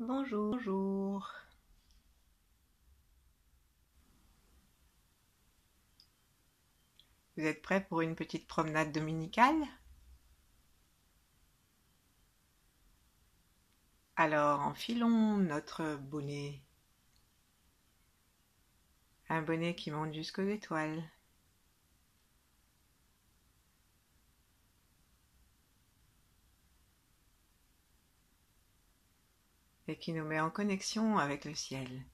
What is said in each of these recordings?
Bonjour, bonjour. Vous êtes prêts pour une petite promenade dominicale? Alors enfilons notre bonnet. Un bonnet qui monte jusqu'aux étoiles. Et qui nous met en connexion avec le ciel,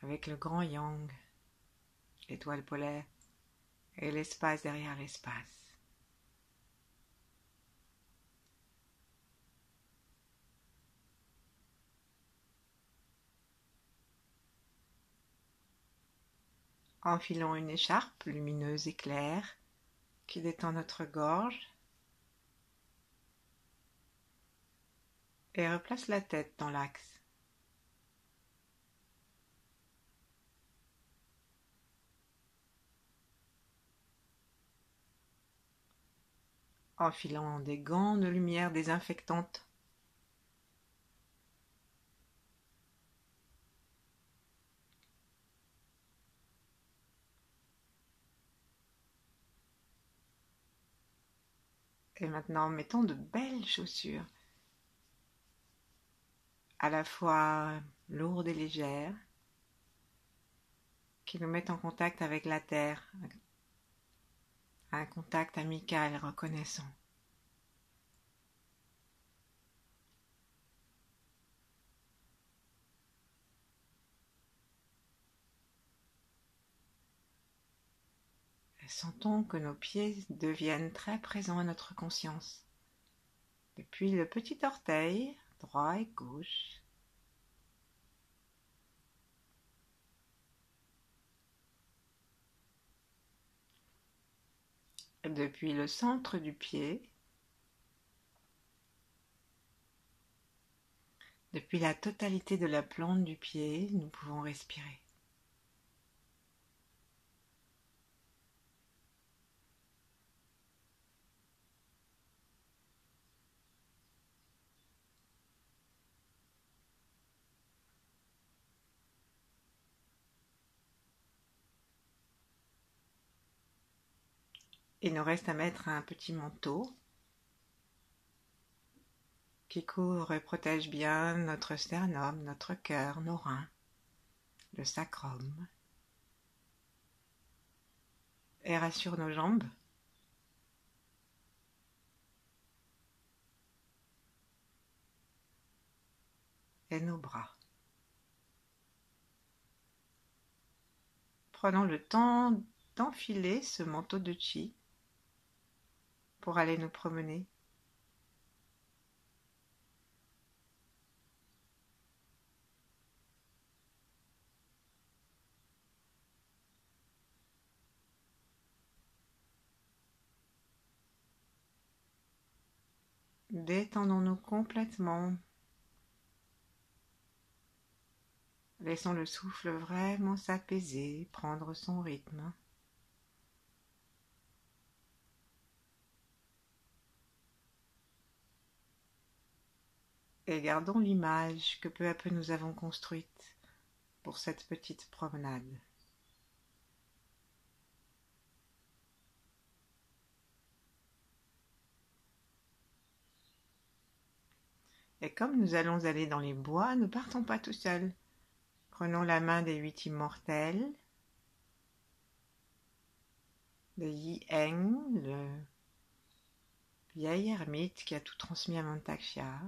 avec le grand yang, l'étoile polaire et l'espace derrière l'espace. Enfilons une écharpe lumineuse et claire qui détend notre gorge et replace la tête dans l'axe. Enfilons des gants de lumière désinfectante. Et maintenant, mettons de belles chaussures, à la fois lourdes et légères, qui nous mettent en contact avec la terre, un contact amical et reconnaissant. Et sentons que nos pieds deviennent très présents à notre conscience. Depuis le petit orteil, droit et gauche, depuis le centre du pied, depuis la totalité de la plante du pied, nous pouvons respirer. Il nous reste à mettre un petit manteau qui couvre et protège bien notre sternum, notre cœur, nos reins, le sacrum, et rassure nos jambes et nos bras. Prenons le temps d'enfiler ce manteau de chi pour aller nous promener. Détendons-nous complètement. Laissons le souffle vraiment s'apaiser, prendre son rythme. Et gardons l'image que peu à peu nous avons construite pour cette petite promenade. Et comme nous allons aller dans les bois, ne partons pas tout seuls. Prenons la main des 8 immortels, de Yi Heng, le vieil ermite qui a tout transmis à Mantakshya.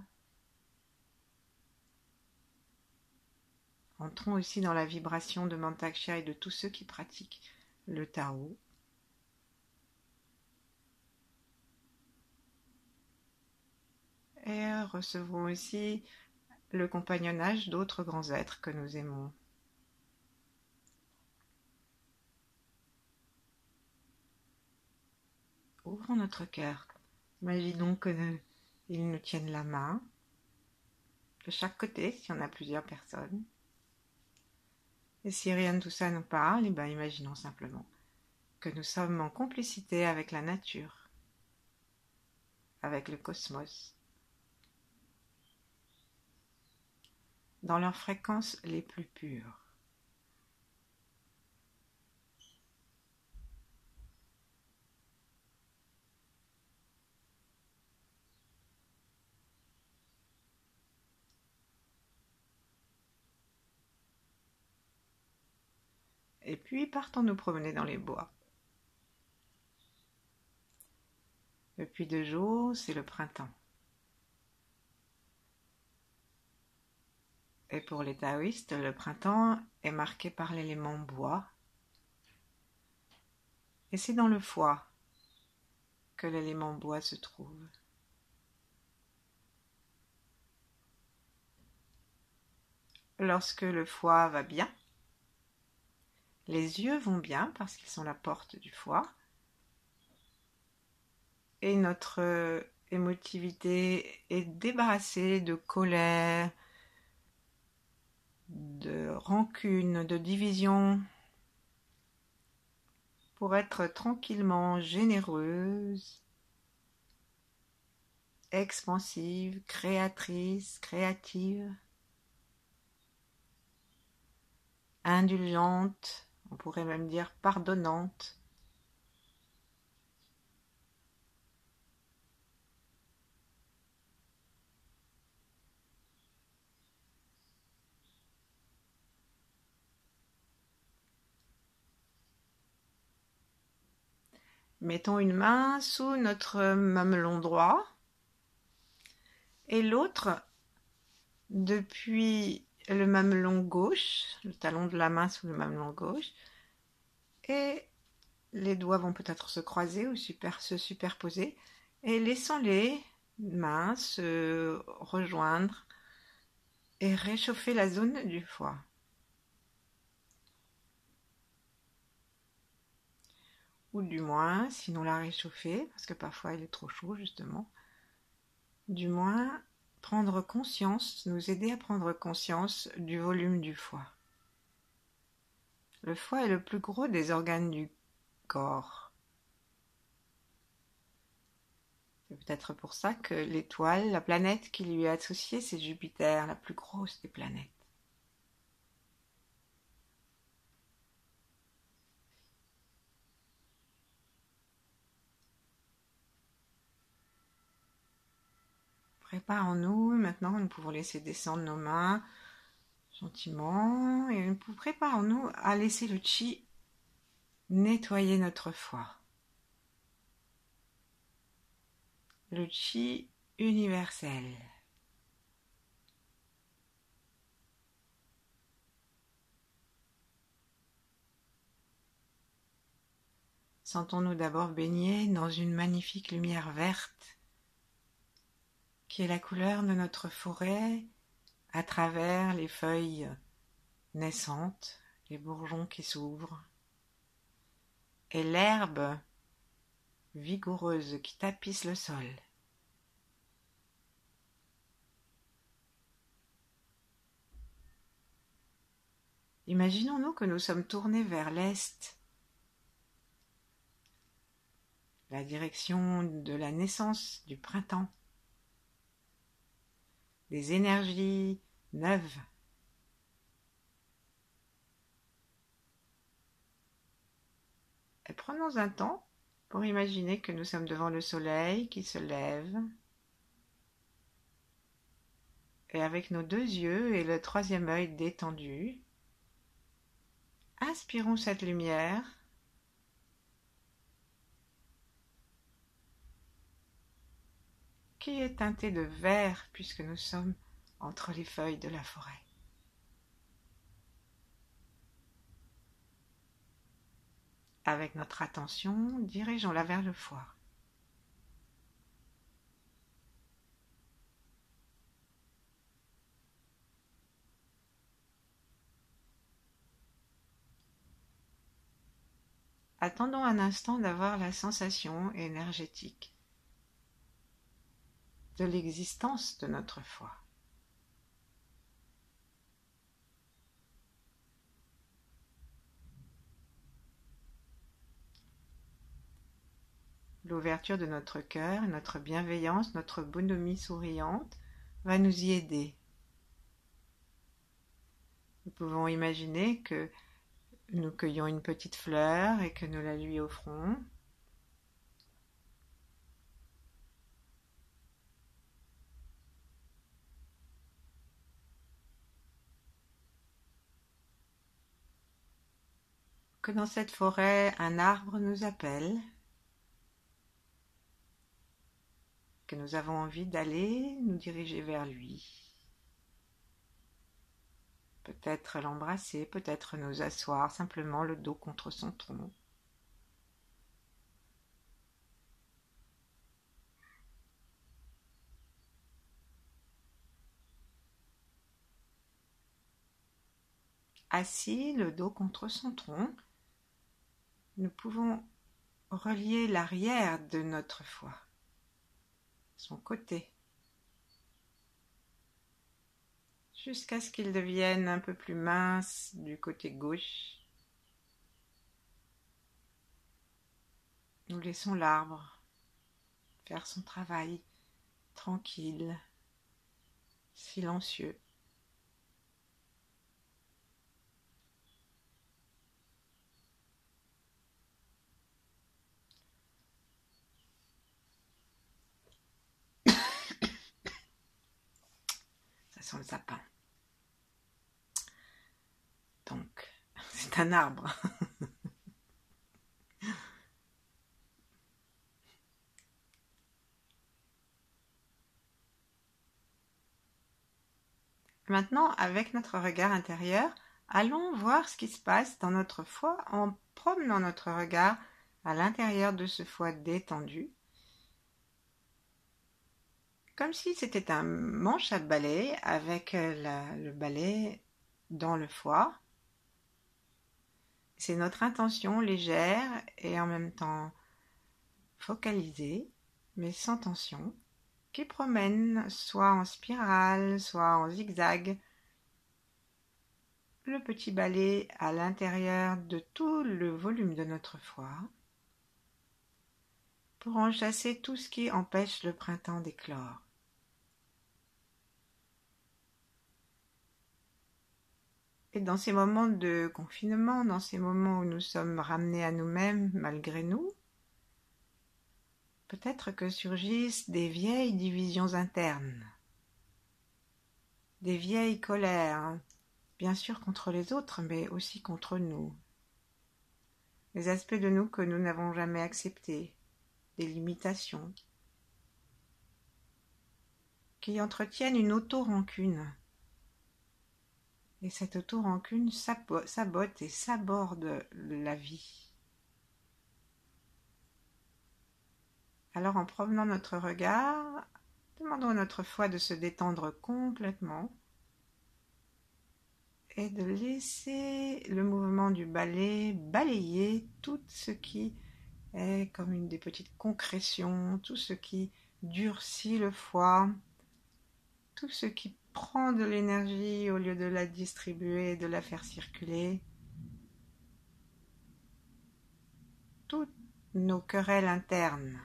Entrons aussi dans la vibration de Mantakshya et de tous ceux qui pratiquent le Tao. Et recevons aussi le compagnonnage d'autres grands êtres que nous aimons. Ouvrons notre cœur. Imaginons qu'ils nous tiennent la main, de chaque côté, si on a plusieurs personnes. Et si rien de tout ça nous parle, imaginons simplement que nous sommes en complicité avec la nature, avec le cosmos. dans leurs fréquences les plus pures. Et puis partons nous promener dans les bois. Depuis 2 jours, c'est le printemps. Et pour les taoïstes, le printemps est marqué par l'élément bois. Et c'est dans le foie que l'élément bois se trouve. Lorsque le foie va bien, les yeux vont bien parce qu'ils sont la porte du foie. Et notre émotivité est débarrassée de colère, de rancune, de division, pour être tranquillement généreuse, expansive, créatrice, créative, indulgente, on pourrait même dire pardonnante. Mettons une main sous notre mamelon droit et l'autre depuis le mamelon gauche, le talon de la main sous le mamelon gauche, et les doigts vont peut-être se croiser ou se superposer, et laissons les mains se rejoindre et réchauffer la zone du foie. Ou du moins, sinon la réchauffer, parce que parfois il est trop chaud justement, du moins prendre conscience, nous aider à prendre conscience du volume du foie. Le foie est le plus gros des organes du corps. C'est peut-être pour ça que l'étoile, la planète qui lui est associée, c'est Jupiter, la plus grosse des planètes. Préparons-nous, maintenant nous pouvons laisser descendre nos mains gentiment et préparons-nous à laisser le chi nettoyer notre foie. Le chi universel. Sentons-nous d'abord baignés dans une magnifique lumière verte qui est la couleur de notre forêt à travers les feuilles naissantes, les bourgeons qui s'ouvrent et l'herbe vigoureuse qui tapisse le sol. Imaginons-nous que nous sommes tournés vers l'est, la direction de la naissance du printemps, des énergies neuves. Et prenons un temps pour imaginer que nous sommes devant le soleil qui se lève. Et avec nos 2 yeux et le 3e œil détendu, inspirons cette lumière qui est teintée de vert puisque nous sommes entre les feuilles de la forêt. Avec notre attention, dirigeons-la vers le foie. Attendons un instant d'avoir la sensation énergétique de l'existence de notre foie. L'ouverture de notre cœur, notre bienveillance, notre bonhomie souriante va nous y aider. Nous pouvons imaginer que nous cueillons une petite fleur et que nous la lui offrons. Que dans cette forêt, un arbre nous appelle, que nous avons envie d'aller nous diriger vers lui. Peut-être l'embrasser, peut-être nous asseoir simplement le dos contre son tronc. Assis, le dos contre son tronc, nous pouvons relier l'arrière de notre foie, son côté, jusqu'à ce qu'il devienne un peu plus mince du côté gauche. Nous laissons l'arbre faire son travail tranquille, silencieux. Ça sent le sapin. Donc, c'est un arbre. Maintenant, avec notre regard intérieur, allons voir ce qui se passe dans notre foie en promenant notre regard à l'intérieur de ce foie détendu, comme si c'était un manche à balai avec le balai dans le foie. C'est notre intention légère et en même temps focalisée, mais sans tension, qui promène soit en spirale, soit en zigzag, le petit balai à l'intérieur de tout le volume de notre foie pour en chasser tout ce qui empêche le printemps d'éclore. Et dans ces moments de confinement, dans ces moments où nous sommes ramenés à nous-mêmes malgré nous, peut-être que surgissent des vieilles divisions internes, des vieilles colères, bien sûr contre les autres, mais aussi contre nous. Les aspects de nous que nous n'avons jamais acceptés, des limitations, qui entretiennent une auto-rancune. Et cette auto-rancune sabote et saborde la vie. Alors en promenant notre regard, demandons à notre foie de se détendre complètement et de laisser le mouvement du balai balayer tout ce qui est comme des petites concrétions, tout ce qui durcit le foie, tout ce qui prend de l'énergie au lieu de la distribuer et de la faire circuler, toutes nos querelles internes.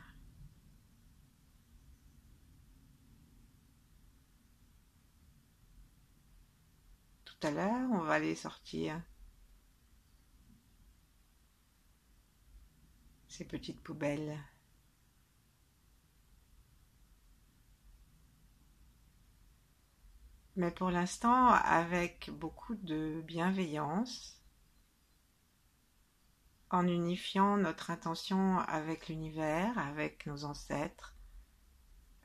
Tout à l'heure, on va aller sortir ces petites poubelles. Mais pour l'instant, avec beaucoup de bienveillance, en unifiant notre intention avec l'univers, avec nos ancêtres,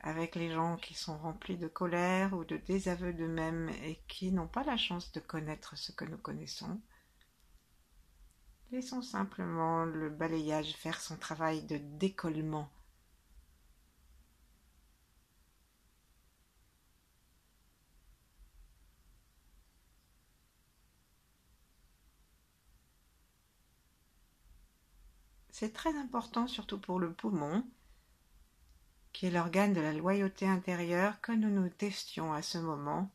avec les gens qui sont remplis de colère ou de désaveu d'eux-mêmes et qui n'ont pas la chance de connaître ce que nous connaissons. Laissons simplement le balayage faire son travail de décollement. C'est très important, surtout pour le poumon, qui est l'organe de la loyauté intérieure, que nous nous testions à ce moment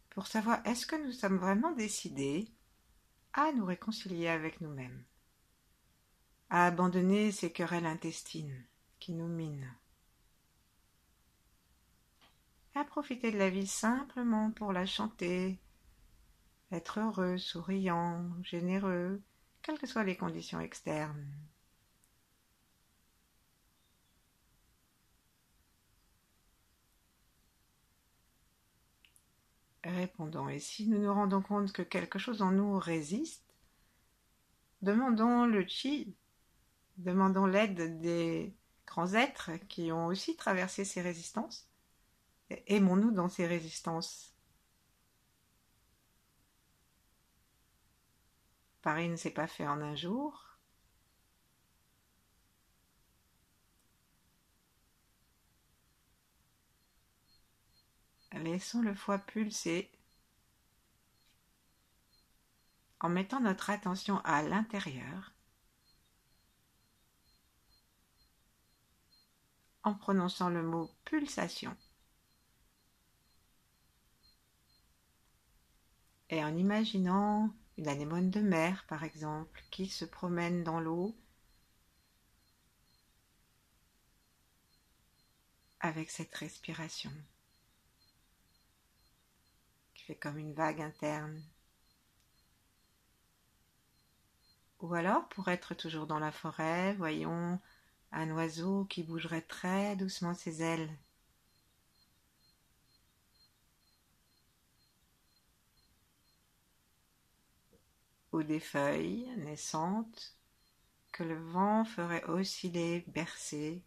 pour savoir est-ce que nous sommes vraiment décidés à nous réconcilier avec nous-mêmes, à abandonner ces querelles intestines qui nous minent, à profiter de la vie simplement pour la chanter être heureux, souriant, généreux, quelles que soient les conditions externes. Répondons. Et si nous nous rendons compte que quelque chose en nous résiste, demandons le chi, demandons l'aide des grands êtres qui ont aussi traversé ces résistances. Aimons-nous dans ces résistances. Paris ne s'est pas fait en un jour. Laissons le foie pulser en mettant notre attention à l'intérieur, en prononçant le mot pulsation et en imaginant une anémone de mer, par exemple, qui se promène dans l'eau avec cette respiration qui fait comme une vague interne. Ou alors, pour être toujours dans la forêt, voyons un oiseau qui bougerait très doucement ses ailes. Ou des feuilles naissantes que le vent ferait osciller, bercer.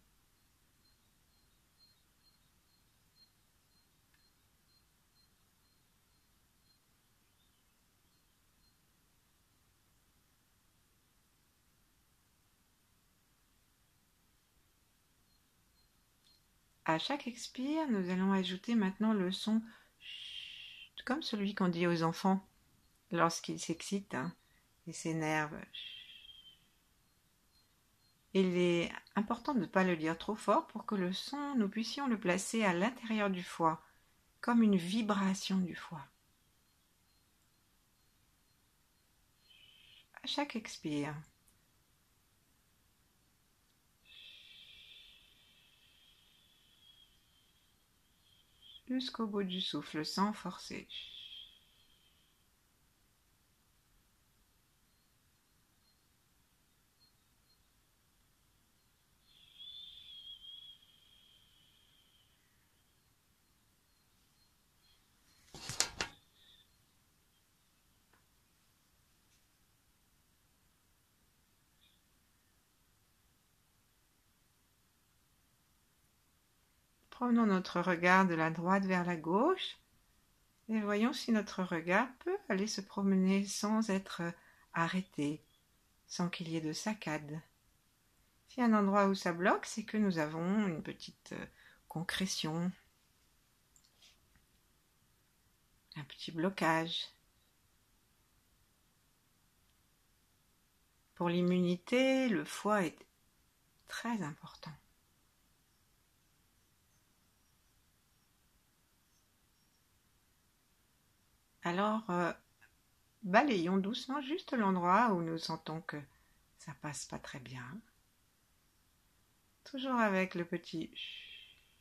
À chaque expire, nous allons ajouter maintenant le son chut, comme celui qu'on dit aux enfants lorsqu'ils s'excitent et s'énervent. Il est important de ne pas le dire trop fort pour que le son, nous puissions le placer à l'intérieur du foie, comme une vibration du foie. À chaque expire, jusqu'au bout du souffle, sans forcer. Promenons notre regard de la droite vers la gauche et voyons si notre regard peut aller se promener sans être arrêté, sans qu'il y ait de saccade. S'il y a un endroit où ça bloque, c'est que nous avons une petite concrétion, un petit blocage. Pour l'immunité, le foie est très important. Alors, balayons doucement juste l'endroit où nous sentons que ça passe pas très bien. Toujours avec le petit chut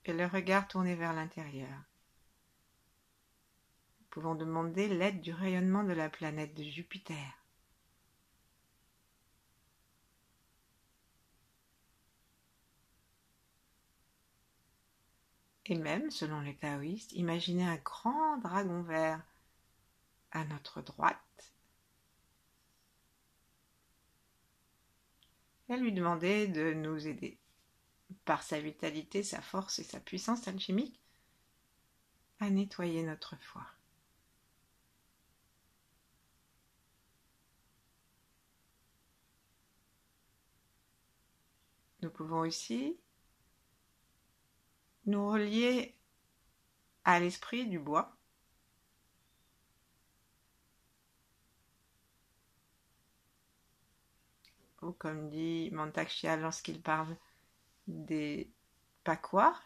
et le regard tourné vers l'intérieur. Nous pouvons demander l'aide du rayonnement de la planète de Jupiter. Et même, selon les taoïstes, imaginez un grand dragon vert à notre droite et lui demander de nous aider par sa vitalité, sa force et sa puissance alchimique à nettoyer notre foie. Nous pouvons aussi nous relier à l'esprit du bois. Ou comme dit Mantak Chia lorsqu'il parle des pakois,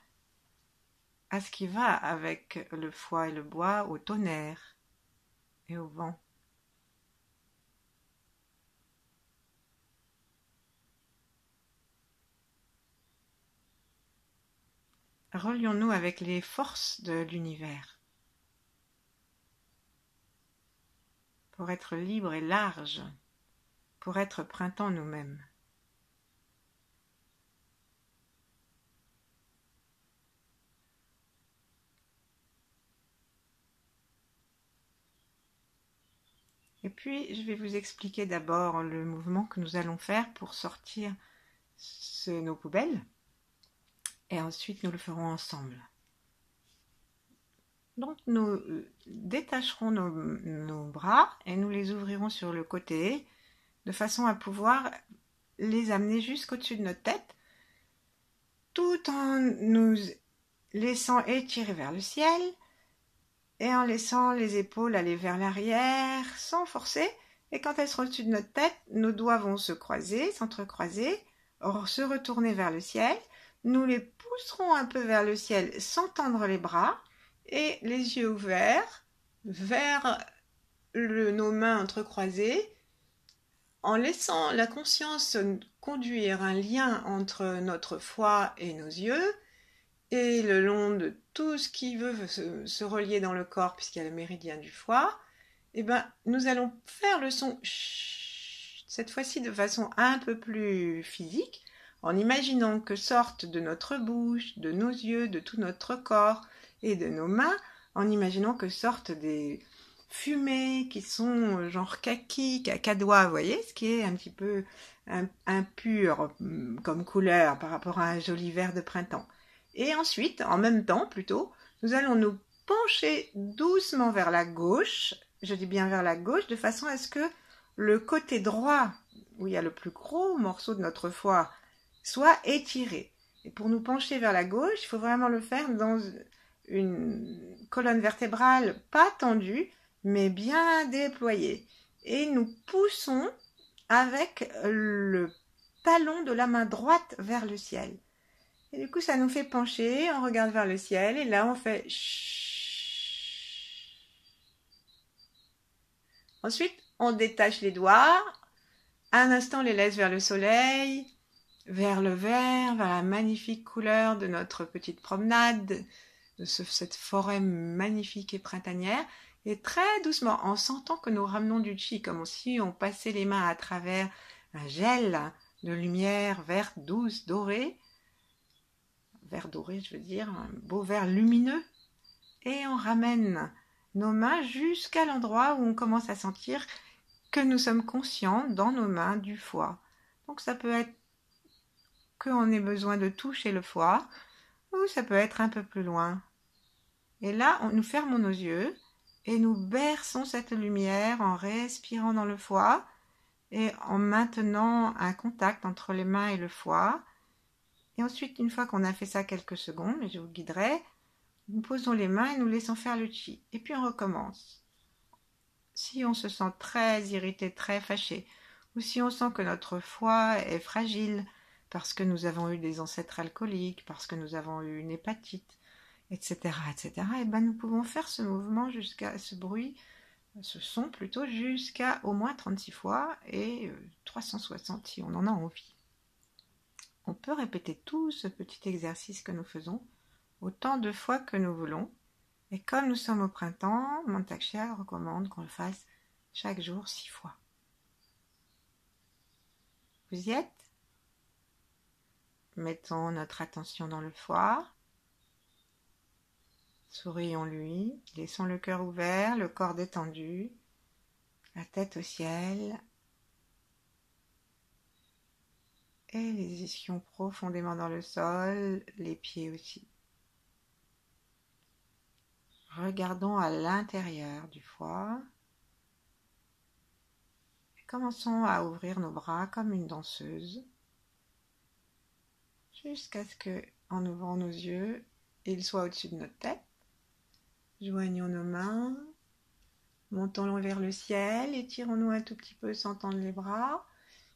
à ce qui va avec le foie et le bois, au tonnerre et au vent. Relions-nous avec les forces de l'univers. pour être libre et large, pour être printemps nous-mêmes. Et puis, je vais vous expliquer d'abord le mouvement que nous allons faire pour sortir nos poubelles. Et ensuite, nous le ferons ensemble. Donc, nous détacherons nos bras et nous les ouvrirons sur le côté de façon à pouvoir les amener jusqu'au-dessus de notre tête tout en nous laissant étirer vers le ciel et en laissant les épaules aller vers l'arrière sans forcer. Et quand elles seront au-dessus de notre tête, nos doigts vont se croiser, s'entrecroiser, se retourner vers le ciel. Nous les pousserons un peu vers le ciel sans tendre les bras et les yeux ouverts vers nos mains entrecroisées en laissant la conscience conduire un lien entre notre foie et nos yeux et le long de tout ce qui veut se relier dans le corps puisqu'il y a le méridien du foie, eh ben, nous allons faire le son chut, cette fois-ci de façon un peu plus physique, en imaginant que sortent de notre bouche, de nos yeux, de tout notre corps et de nos mains, en imaginant que sortent des fumées qui sont genre kaki, cacadois, vous voyez, ce qui est un petit peu impur comme couleur par rapport à un joli vert de printemps. Et ensuite, en même temps plutôt, nous allons nous pencher doucement vers la gauche, je dis bien vers la gauche, de façon à ce que le côté droit, où il y a le plus gros morceau de notre foie, soit étiré. Et pour nous pencher vers la gauche, il faut vraiment le faire dans une colonne vertébrale pas tendue, mais bien déployée. Et nous poussons avec le talon de la main droite vers le ciel. Et du coup, ça nous fait pencher, on regarde vers le ciel, et là, on fait chut. Ensuite, on détache les doigts, un instant, on les laisse vers le soleil, vers le vert, vers la magnifique couleur de notre petite promenade, de cette forêt magnifique et printanière, et très doucement, en sentant que nous ramenons du chi, comme si on passait les mains à travers un gel de lumière verte, douce, dorée, vert doré, je veux dire, un beau vert lumineux, et on ramène nos mains jusqu'à l'endroit où on commence à sentir que nous sommes conscients dans nos mains du foie. Donc ça peut être qu'on ait besoin de toucher le foie, ou ça peut être un peu plus loin. Et là, nous fermons nos yeux et nous berçons cette lumière en respirant dans le foie et en maintenant un contact entre les mains et le foie. Et ensuite, une fois qu'on a fait ça quelques secondes, je vous guiderai, nous posons les mains et nous laissons faire le chi. Et puis on recommence. Si on se sent très irrité, très fâché, ou si on sent que notre foie est fragile parce que nous avons eu des ancêtres alcooliques, parce que nous avons eu une hépatite, etc., et ben nous pouvons faire ce mouvement jusqu'à ce bruit, ce son plutôt, jusqu'à au moins 36 fois et 360 si on en a envie. On peut répéter tout ce petit exercice que nous faisons autant de fois que nous voulons. Et comme nous sommes au printemps, Mantak Chia recommande qu'on le fasse chaque jour 6 fois. Vous y êtes? Mettons notre attention dans le foie. Sourions-lui, laissons le cœur ouvert, le corps détendu, la tête au ciel. Et les ischions profondément dans le sol, les pieds aussi. Regardons à l'intérieur du foie. Et commençons à ouvrir nos bras comme une danseuse. Jusqu'à ce que, en ouvrant nos yeux, ils soient au-dessus de notre tête. Joignons nos mains. Montons vers le ciel. Étirons-nous un tout petit peu sans tendre les bras.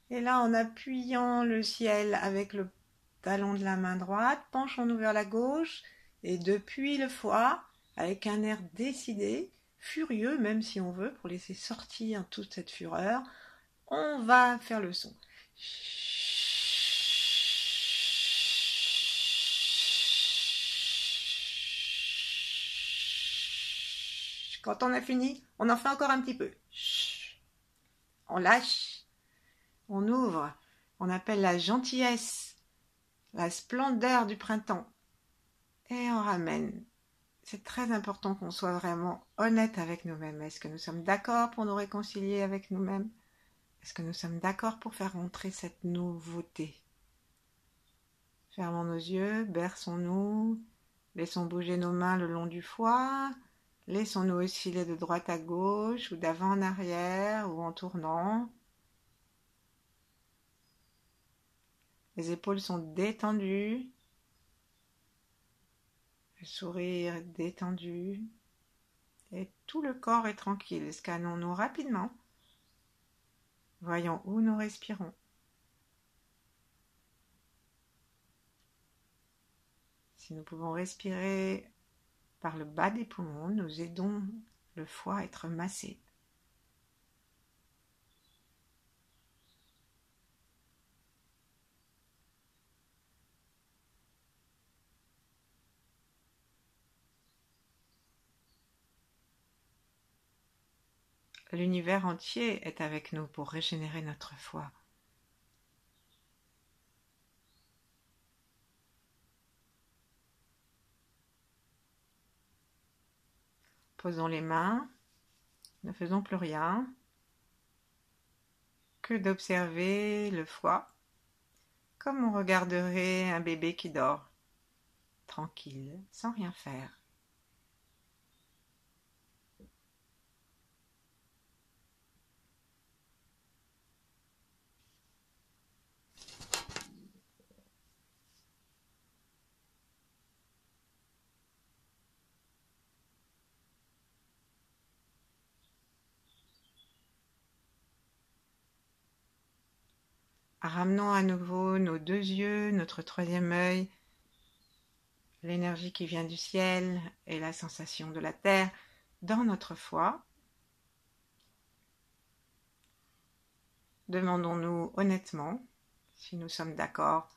Et là, en appuyant le ciel avec le talon de la main droite, penchons-nous vers la gauche et depuis le foie, avec un air décidé, furieux même si on veut, pour laisser sortir toute cette fureur, on va faire le son. Quand on a fini, on en fait encore un petit peu. on lâche, on ouvre, on appelle la gentillesse, la splendeur du printemps. Et on ramène. C'est très important qu'on soit vraiment honnête avec nous-mêmes. Est-ce que nous sommes d'accord pour nous réconcilier avec nous-mêmes? Est-ce que nous sommes d'accord pour faire rentrer cette nouveauté? Fermons nos yeux, berçons-nous, laissons bouger nos mains le long du foie, laissons-nous osciller de droite à gauche ou d'avant en arrière ou en tournant. Les épaules sont détendues, le sourire est détendu et tout le corps est tranquille. Scannons-nous rapidement. Voyons où nous respirons. Si nous pouvons respirer par le bas des poumons, nous aidons le foie à être massé. L'univers entier est avec nous pour régénérer notre foie. Posons les mains, ne faisons plus rien que d'observer le foie comme on regarderait un bébé qui dort, tranquille, sans rien faire. Ramenons à nouveau nos deux yeux, notre troisième œil, l'énergie qui vient du ciel et la sensation de la terre dans notre foie. Demandons-nous honnêtement si nous sommes d'accord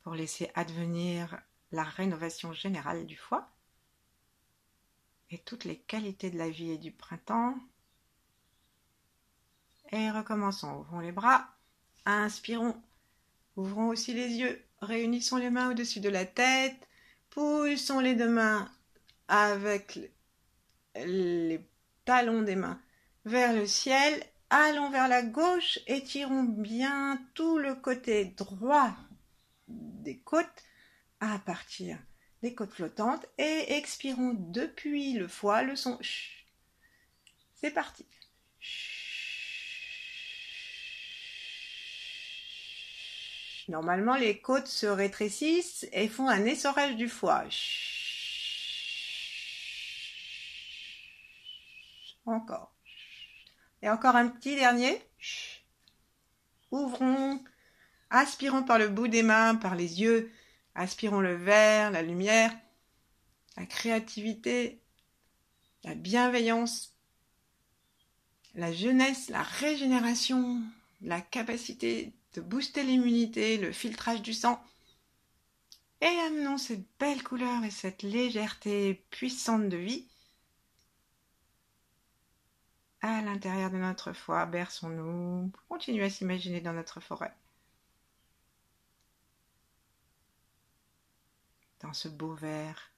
pour laisser advenir la rénovation générale du foie et toutes les qualités de la vie et du printemps. Et recommençons, ouvrons les bras, inspirons, ouvrons aussi les yeux, réunissons les mains au-dessus de la tête, poussons les deux mains avec les talons des mains vers le ciel, allons vers la gauche, étirons bien tout le côté droit des côtes à partir des côtes flottantes et expirons depuis le foie le son ch. C'est parti. Normalement, les côtes se rétrécissent et font un essorage du foie. Encore. Et encore un petit dernier. Ouvrons, aspirons par le bout des mains, par les yeux. Aspirons le vert, la lumière, la créativité, la bienveillance, la jeunesse, la régénération, la capacité de booster l'immunité, le filtrage du sang. Et amenons cette belle couleur et cette légèreté puissante de vie à l'intérieur de notre foie. Berçons-nous, continuons à s'imaginer dans notre forêt. Dans ce beau vert.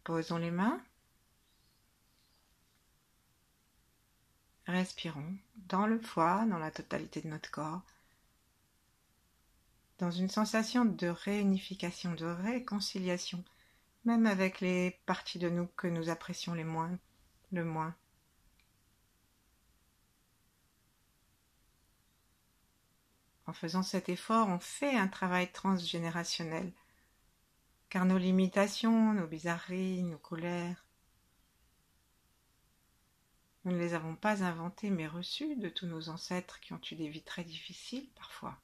Posons les mains. Respirons dans le foie, dans la totalité de notre corps, dans une sensation de réunification, de réconciliation, même avec les parties de nous que nous apprécions le moins. En faisant cet effort, on fait un travail transgénérationnel, car nos limitations, nos bizarreries, nos colères, nous ne les avons pas inventées mais reçues de tous nos ancêtres qui ont eu des vies très difficiles parfois.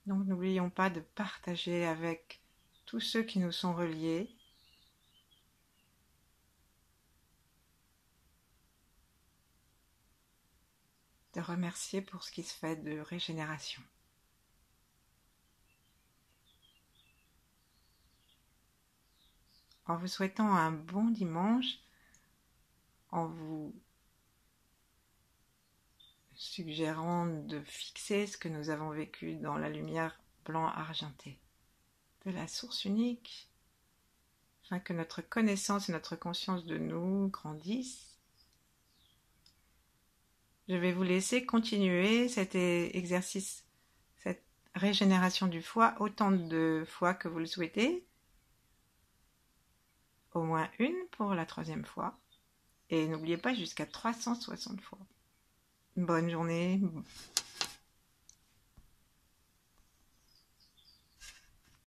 Donc n'oublions pas de partager avec tous ceux qui nous sont reliés de remercier pour ce qui se fait de régénération. En vous souhaitant un bon dimanche, en vous suggérant de fixer ce que nous avons vécu dans la lumière blanc argentée de la source unique, afin que notre connaissance et notre conscience de nous grandissent. Je vais vous laisser continuer cet exercice, cette régénération du foie, autant de fois que vous le souhaitez, au moins une pour la 3e fois, et n'oubliez pas jusqu'à 360 fois. Bonne journée.